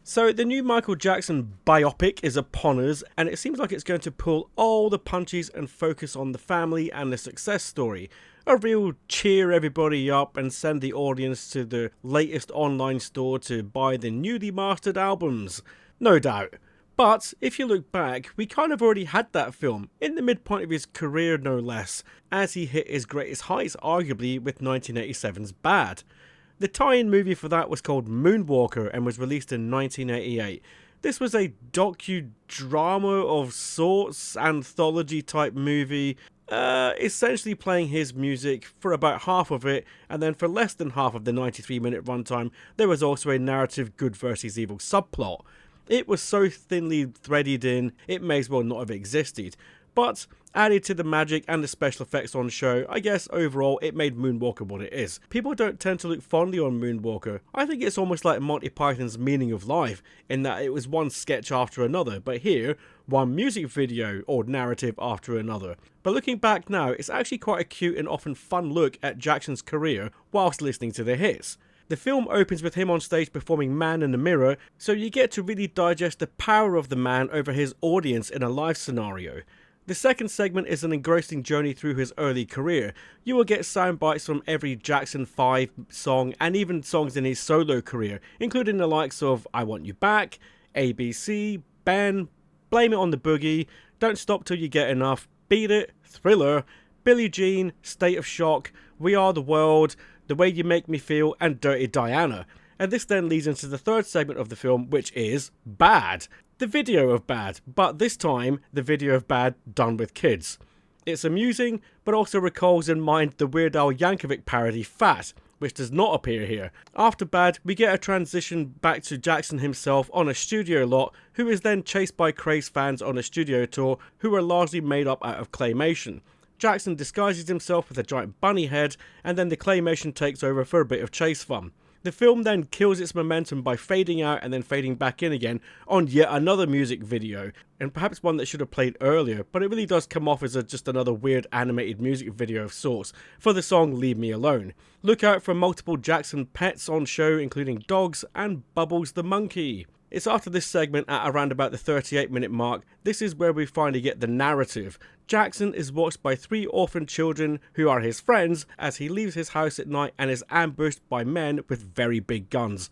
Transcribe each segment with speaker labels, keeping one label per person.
Speaker 1: So the new Michael Jackson biopic is upon us, and it seems like it's going to pull all the punches and focus on the family and the success story. A real cheer everybody up and send the audience to the latest online store to buy the newly mastered albums. No doubt. But if you look back, we kind of already had that film, in the midpoint of his career no less, as he hit his greatest heights arguably with 1987's Bad. The tie-in movie for that was called Moonwalker and was released in 1988. This was a docudrama of sorts, anthology type movie, essentially playing his music for about half of it, and then for less than half of the 93-minute runtime, there was also a narrative good versus evil subplot. It was so thinly threaded in, it may as well not have existed. But added to the magic and the special effects on show, I guess overall it made Moonwalker what it is. People don't tend to look fondly on Moonwalker. I think it's almost like Monty Python's Meaning of Life, in that it was one sketch after another, but here, one music video or narrative after another. But looking back now, it's actually quite a cute and often fun look at Jackson's career whilst listening to the hits. The film opens with him on stage performing Man in the Mirror, so you get to really digest the power of the man over his audience in a live scenario. The second segment is an engrossing journey through his early career. You will get sound bites from every Jackson 5 song and even songs in his solo career, including the likes of I Want You Back, ABC, Ben, Blame It on the Boogie, Don't Stop Till You Get Enough, Beat It, Thriller, Billie Jean, State of Shock, We Are the World, The Way You Make Me Feel, and Dirty Diana. And this then leads into the third segment of the film, which is Bad. The video of Bad, but this time the video of Bad done with kids. It's amusing, but also recalls in mind the Weird Al Yankovic parody Fat, which does not appear here. After Bad, we get a transition back to Jackson himself on a studio lot, who is then chased by crazed fans on a studio tour who are largely made up out of claymation. Jackson disguises himself with a giant bunny head, and then the claymation takes over for a bit of chase fun. The film then kills its momentum by fading out and then fading back in again on yet another music video, and perhaps one that should have played earlier, but it really does come off as just another weird animated music video of sorts for the song Leave Me Alone. Look out for multiple Jackson pets on show, including dogs and Bubbles the monkey. It's after this segment, at around about the 38-minute mark, this is where we finally get the narrative. Jackson is watched by 3 orphaned children who are his friends as he leaves his house at night and is ambushed by men with very big guns.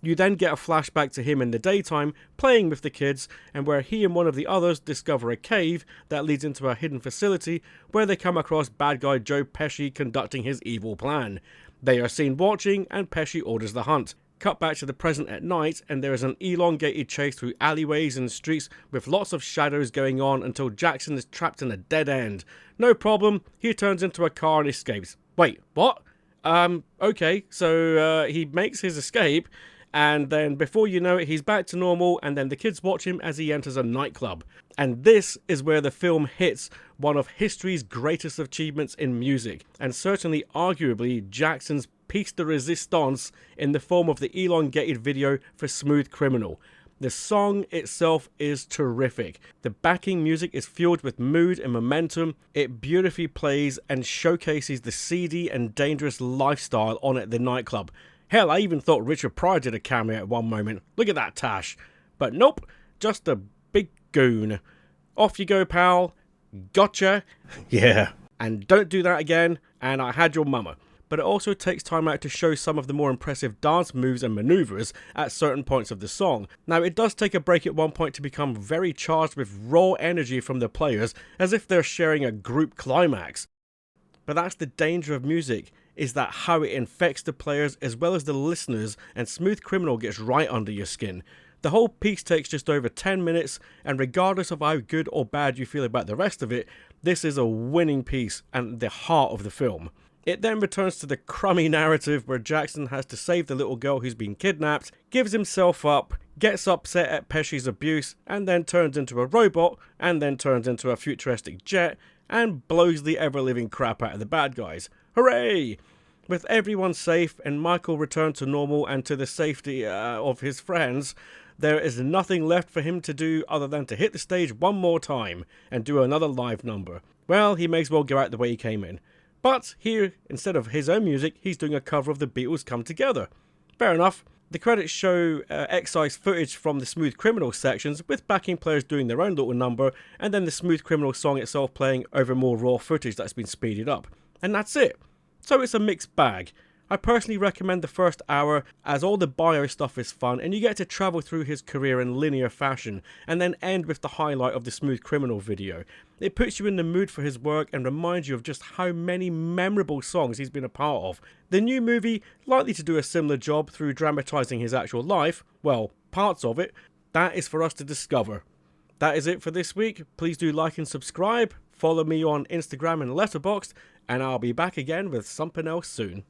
Speaker 1: You then get a flashback to him in the daytime, playing with the kids, and where he and one of the others discover a cave that leads into a hidden facility where they come across bad guy Joe Pesci conducting his evil plan. They are seen watching, and Pesci orders the hunt. Cut back to the present at night, and there is an elongated chase through alleyways and streets with lots of shadows going on until Jackson is trapped in a dead end. No problem, he turns into a car and escapes. Wait, what? Okay, so he makes his escape, and then before you know it, he's back to normal, and then the kids watch him as he enters a nightclub. And this is where the film hits one of history's greatest achievements in music, and certainly arguably Jackson's piece de resistance in the form of the elongated video for Smooth Criminal. The song itself is terrific. The backing music is fueled with mood and momentum. It beautifully plays and showcases the seedy and dangerous lifestyle on at the nightclub. Hell, I even thought Richard Pryor did a cameo at one moment. Look at that tash. But nope, just a big goon. Off you go, pal. Gotcha. Yeah. And don't do that again, and I had your mama. But it also takes time out to show some of the more impressive dance moves and maneuvers at certain points of the song. Now, it does take a break at one point to become very charged with raw energy from the players, as if they're sharing a group climax. But that's the danger of music, is that how it infects the players as well as the listeners, and Smooth Criminal gets right under your skin. The whole piece takes just over 10 minutes, and regardless of how good or bad you feel about the rest of it, this is a winning piece and the heart of the film. It then returns to the crummy narrative where Jackson has to save the little girl who's been kidnapped, gives himself up, gets upset at Pesci's abuse, and then turns into a robot, and then turns into a futuristic jet, and blows the ever-living crap out of the bad guys. Hooray! With everyone safe and Michael returned to normal and to the safety of his friends, there is nothing left for him to do other than to hit the stage one more time and do another live number. Well, he may as well go out the way he came in. But here, instead of his own music, he's doing a cover of the Beatles' Come Together. Fair enough. The credits show excised footage from the Smooth Criminal sections, with backing players doing their own little number, and then the Smooth Criminal song itself playing over more raw footage that's been speeded up. And that's it. So it's a mixed bag. I personally recommend the first hour, as all the bio stuff is fun and you get to travel through his career in linear fashion, and then end with the highlight of the Smooth Criminal video. It puts you in the mood for his work and reminds you of just how many memorable songs he's been a part of. The new movie, likely to do a similar job through dramatising his actual life, well, parts of it, that is for us to discover. That is it for this week. Please do like and subscribe, follow me on Instagram and Letterboxd, and I'll be back again with something else soon.